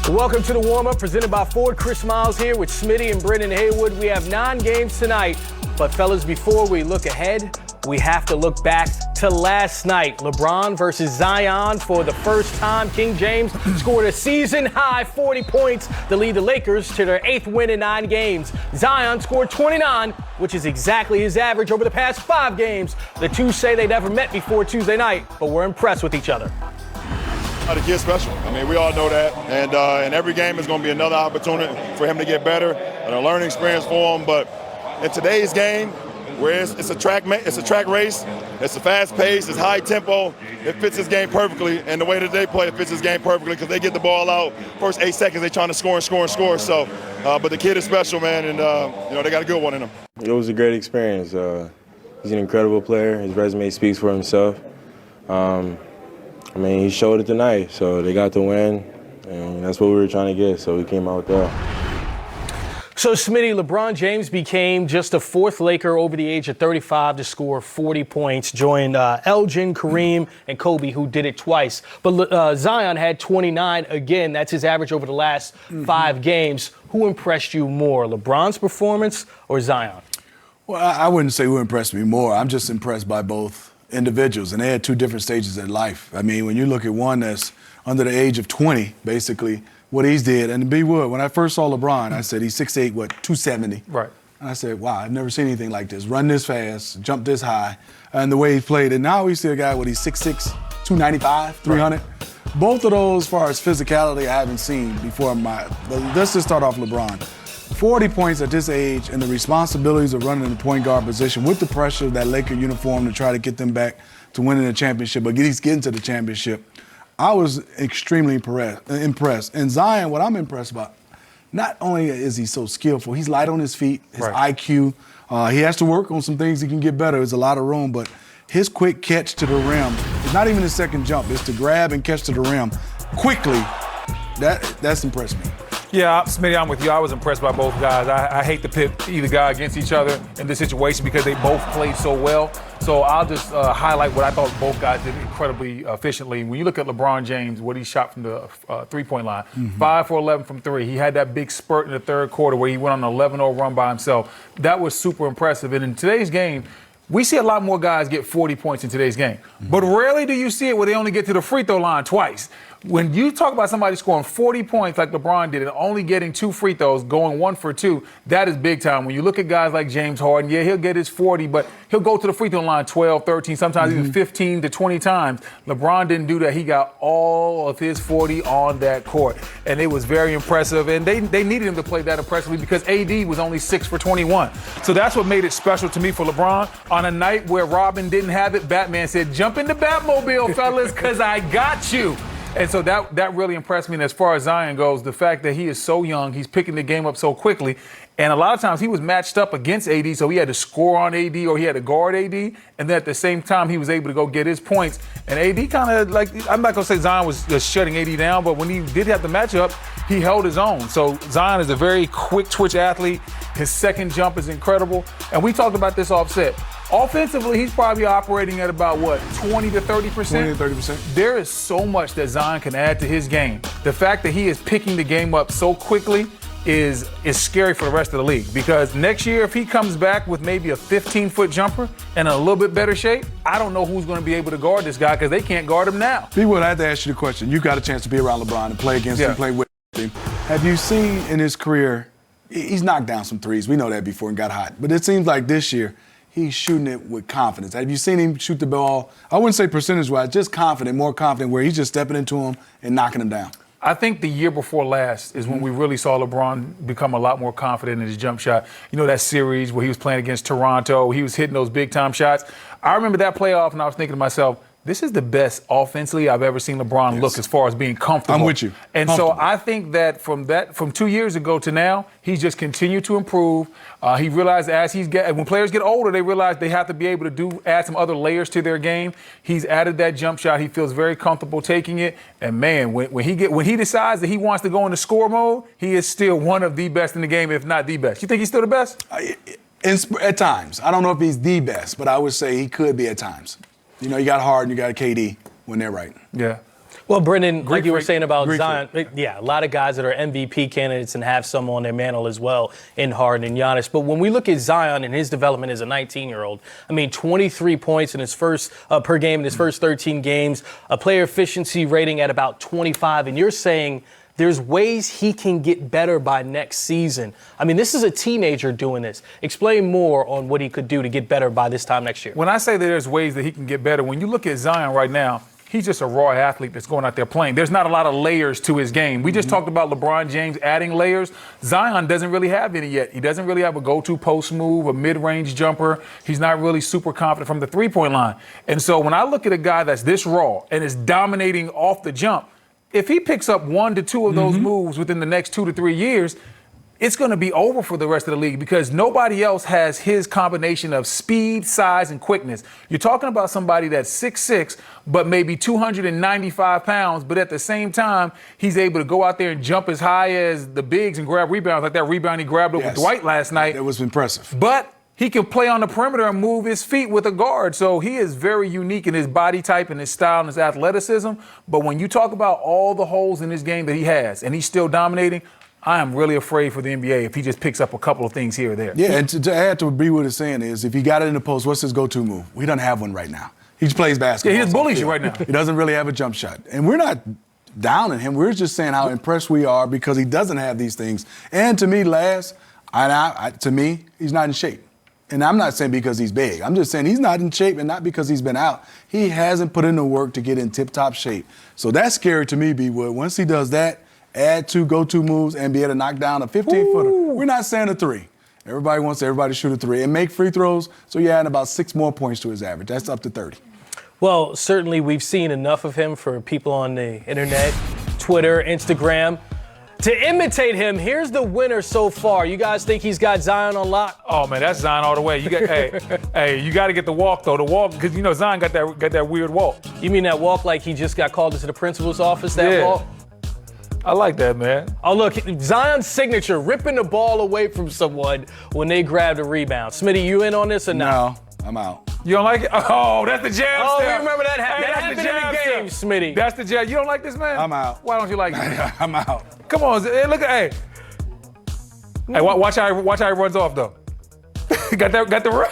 Welcome to the warm-up presented by Ford. Chris Miles here with Smitty and Brendan Haywood. We have 9 games tonight, but fellas, before we look ahead, we have to look back to last night. LeBron versus Zion for the first time. King James scored a season-high 40 points to lead the Lakers to their 8th win in 9 games. Zion scored 29, which is exactly his average over the past 5 games. The two say they never met before Tuesday night, but were impressed with each other. The kid's special. I mean, we all know that. And every game is going to be another opportunity for him to get better and a learning experience for him. But in today's game, where it's a track race, it's a fast pace, it's high tempo, it fits his game perfectly. And the way that they play, it fits his game perfectly because they get the ball out. First 8 seconds, they're trying to score. So, but the kid is special, man, and they got a good one in him. It was a great experience. He's an incredible player. His resume speaks for himself. He showed it tonight, so they got the win, and that's what we were trying to get, so we came out with that. So, Smitty, LeBron James became just the 4th Laker over the age of 35 to score 40 points, joined Elgin, Kareem, and Kobe, who did it twice. But Zion had 29 again. That's his average over the last 5 games. Who impressed you more, LeBron's performance or Zion? Well, I wouldn't say who impressed me more. I'm just impressed by both individuals, and they had 2 different stages of life. I mean, when you look at one that's under the age of 20, basically, what he's did, and B. Wood, when I first saw LeBron, I said he's 6'8", 270. Right. And I said, wow, I've never seen anything like this. Run this fast, jump this high, and the way he played. And now we see a guy he's 6'6", 295, 300. Right. Both of those, as far as physicality, I haven't seen before. But let's just start off LeBron. 40 points at this age and the responsibilities of running in the point guard position with the pressure of that Laker uniform to try to get them back to winning the championship, but at least getting to the championship. I was extremely impressed. And Zion, what I'm impressed about, not only is he so skillful, he's light on his feet, his IQ. He has to work on some things he can get better. There's a lot of room, but his quick catch to the rim, it's not even his second jump, it's to grab and catch to the rim quickly. That's impressed me. Yeah, Smitty, I'm with you. I was impressed by both guys. I hate to pit either guy against each other in this situation because they both played so well. So I'll just highlight what I thought both guys did incredibly efficiently. When you look at LeBron James, what he shot from the three-point line, 5 for 11 from 3. He had that big spurt in the third quarter where he went on an 11-0 run by himself. That was super impressive. And in today's game, we see a lot more guys get 40 points in today's game. But rarely do you see it where they only get to the free throw line twice. When you talk about somebody scoring 40 points like LeBron did and only getting 2 free throws, going 1 for 2, that is big time. When you look at guys like James Harden, yeah, he'll get his 40, but he'll go to the free throw line 12, 13, sometimes even 15 to 20 times. LeBron didn't do that. He got all of his 40 on that court, and it was very impressive. And they needed him to play that impressively because AD was only 6 for 21. So that's what made it special to me for LeBron. On a night where Robin didn't have it, Batman said, "Jump in the Batmobile, fellas, because I got you." And so that really impressed me. And as far as Zion goes, the fact that he is so young, he's picking the game up so quickly. And a lot of times he was matched up against AD, so he had to score on AD or he had to guard AD. And then at the same time, he was able to go get his points. And AD kind of I'm not going to say Zion was just shutting AD down, but when he did have the matchup, he held his own. So Zion is a very quick twitch athlete. His second jump is incredible. And we talked about this offset. Offensively, he's probably operating at about, 20 to 30%? 20 to 30%. There is so much that Zion can add to his game. The fact that he is picking the game up so quickly is scary for the rest of the league because next year, if he comes back with maybe a 15-foot jumper and in a little bit better shape, I don't know who's going to be able to guard this guy because they can't guard him now. B-Wood, I had to ask you the question. You got a chance to be around LeBron and play against him, play with him. Have you seen in his career, he's knocked down some threes. We know that before and got hot. But it seems like this year, he's shooting it with confidence. Have you seen him shoot the ball, I wouldn't say percentage-wise, just confident, more confident, where he's just stepping into him and knocking him down? I think the year before last is when we really saw LeBron become a lot more confident in his jump shot. You know that series where he was playing against Toronto, he was hitting those big-time shots. I remember that playoff, and I was thinking to myself, this is the best offensively I've ever seen LeBron look as far as being comfortable. I'm with you. And so I think that from 2 years ago to now, he's just continued to improve. He realized when players get older, they realize they have to be able to add some other layers to their game. He's added that jump shot. He feels very comfortable taking it. And man, when he decides that he wants to go into score mode, he is still one of the best in the game, if not the best. You think he's still the best? At times. I don't know if he's the best, but I would say he could be at times. You know, you got Harden, you got KD when they're right. Yeah. Well, Brendan, like you were saying about Greek Zion, yeah, a lot of guys that are MVP candidates and have some on their mantle as well in Harden and Giannis. But when we look at Zion and his development as a 19-year-old, I mean, 23 points in his first per game in his first 13 games, a player efficiency rating at about 25, and you're saying there's ways he can get better by next season. I mean, this is a teenager doing this. Explain more on what he could do to get better by this time next year. When I say that there's ways that he can get better, when you look at Zion right now, he's just a raw athlete that's going out there playing. There's not a lot of layers to his game. We just talked about LeBron James adding layers. Zion doesn't really have any yet. He doesn't really have a go-to post move, a mid-range jumper. He's not really super confident from the three-point line. And so when I look at a guy that's this raw and is dominating off the jump, if he picks up 1 to 2 of those moves within the next 2 to 3 years, it's going to be over for the rest of the league because nobody else has his combination of speed, size, and quickness. You're talking about somebody that's 6'6", but maybe 295 pounds, but at the same time, he's able to go out there and jump as high as the bigs and grab rebounds, like that rebound he grabbed with Dwight last night. That was impressive. But he can play on the perimeter and move his feet with a guard. So he is very unique in his body type and his style and his athleticism. But when you talk about all the holes in his game that he has, and he's still dominating, I am really afraid for the NBA if he just picks up a couple of things here or there. Yeah, and to add to what B Wood is saying is, if he got it in the post, what's his go-to move? We don't have one right now. He just plays basketball. Yeah, he just bullies you right now. He doesn't really have a jump shot. And we're not downing him. We're just saying how impressed we are because he doesn't have these things. And to me, to me, he's not in shape. And I'm not saying because he's big. I'm just saying he's not in shape and not because he's been out. He hasn't put in the work to get in tip-top shape. So that's scary to me, B Wood. Once he does that, add 2 go-to moves and be able to knock down a 15-footer. We're not saying a 3. Everybody wants everybody to shoot a 3 and make free throws, so you're adding about 6 more points to his average. That's up to 30. Well, certainly we've seen enough of him for people on the internet, Twitter, Instagram. To imitate him, here's the winner so far. You guys think he's got Zion on lock? Oh man, that's Zion all the way. You got, hey, you got to get the walk though. The walk, because you know Zion got that weird walk. You mean that walk like he just got called into the principal's office? That walk? I like that, man. Oh, look, Zion's signature, ripping the ball away from someone when they grabbed a rebound. Smitty, you in on this or not? No, I'm out. You don't like it? Oh, that's the jam Oh, step. we remember that. Hey, That happened in the game, Smitty. That's the jam. You don't like this, man? I'm out. Why don't you like it? I'm out. Come on, hey, look at, hey, watch how he runs off though. got the run.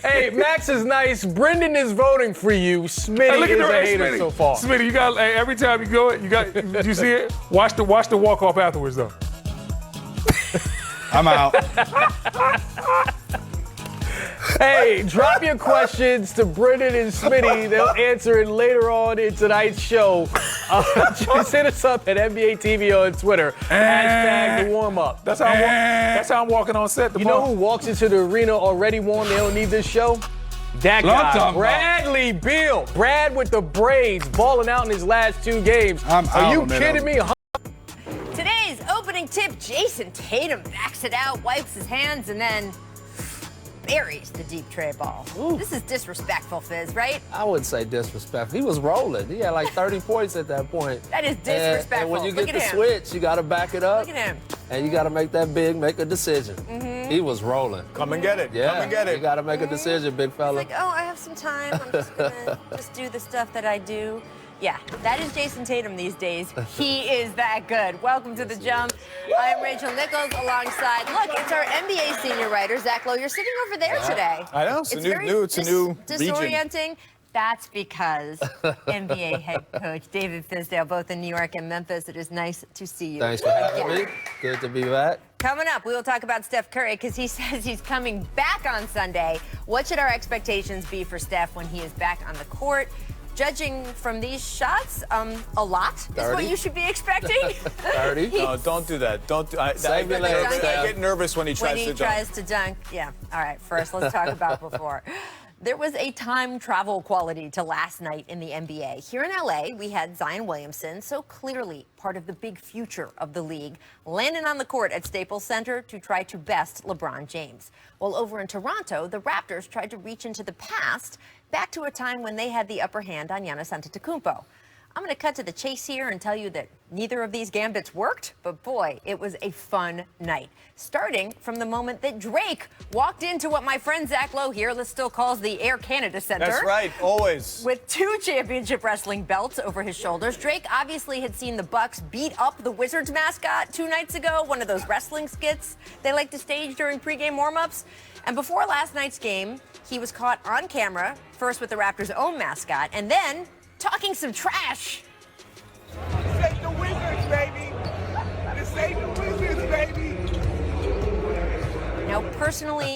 Hey, Max is nice. Brendan is voting for you. Smitty is a hater so far. Smitty, you got every time you go, did you see it? Watch the walk off afterwards though. I'm out. Hey, drop your questions to Brendan and Smitty. They'll answer it later on in tonight's show. Just hit us up at NBA TV on Twitter. Hashtag the warm up. That's how I'm walking on set. You know who walks into the arena already warm? They don't need this show? That guy, Bradley Beal. Brad with the braids, balling out in his last 2 games. Are you kidding me? Today's opening tip, Jason Tatum backs it out, wipes his hands, and then buries the deep tray ball. Ooh. This is disrespectful, Fizz, right? I wouldn't say disrespectful. He was rolling. He had like 30 points at that point. That is disrespectful. And when you get the switch, you got to back it up. Look at him. And you got to make a decision. He was rolling. Come and get it. Yeah. Come and get it. You got to make a decision, big fella. He's like, oh, I have some time. I'm just going to just do the stuff that I do. Yeah, that is Jason Tatum these days. He is that good. Welcome to The Jump. I'm Rachel Nichols alongside, look, it's our NBA senior writer, Zach Lowe. You're sitting over there today. I know, it's a new disorienting. region. That's because NBA head coach David Fizdale, both in New York and Memphis. It is nice to see you. Thanks for having me. Good to be back. Coming up, we will talk about Steph Curry because he says he's coming back on Sunday. What should our expectations be for Steph when he is back on the court? Judging from these shots, a lot 30? Is what you should be expecting. 30? No, don't do that. I get nervous when he tries to dunk. When he tries to dunk, yeah. All right, first, let's talk about before. There was a time travel quality to last night in the NBA. Here in LA, we had Zion Williamson, so clearly part of the big future of the league, landing on the court at Staples Center to try to best LeBron James. While over in Toronto, the Raptors tried to reach into the past, back to a time when they had the upper hand on Giannis Antetokounmpo. I'm going to cut to the chase here and tell you that neither of these gambits worked, but boy, it was a fun night. Starting from the moment that Drake walked into what my friend Zach Lowe here still calls the Air Canada Center. That's right, always. With 2 championship wrestling belts over his shoulders. Drake obviously had seen the Bucks beat up the Wizards mascot 2 nights ago, one of those wrestling skits they like to stage during pregame warm-ups. And before last night's game, he was caught on camera, first with the Raptors' own mascot, and then talking some trash. This ain't the Wizards, baby. This ain't the Wizards, baby. Now, personally,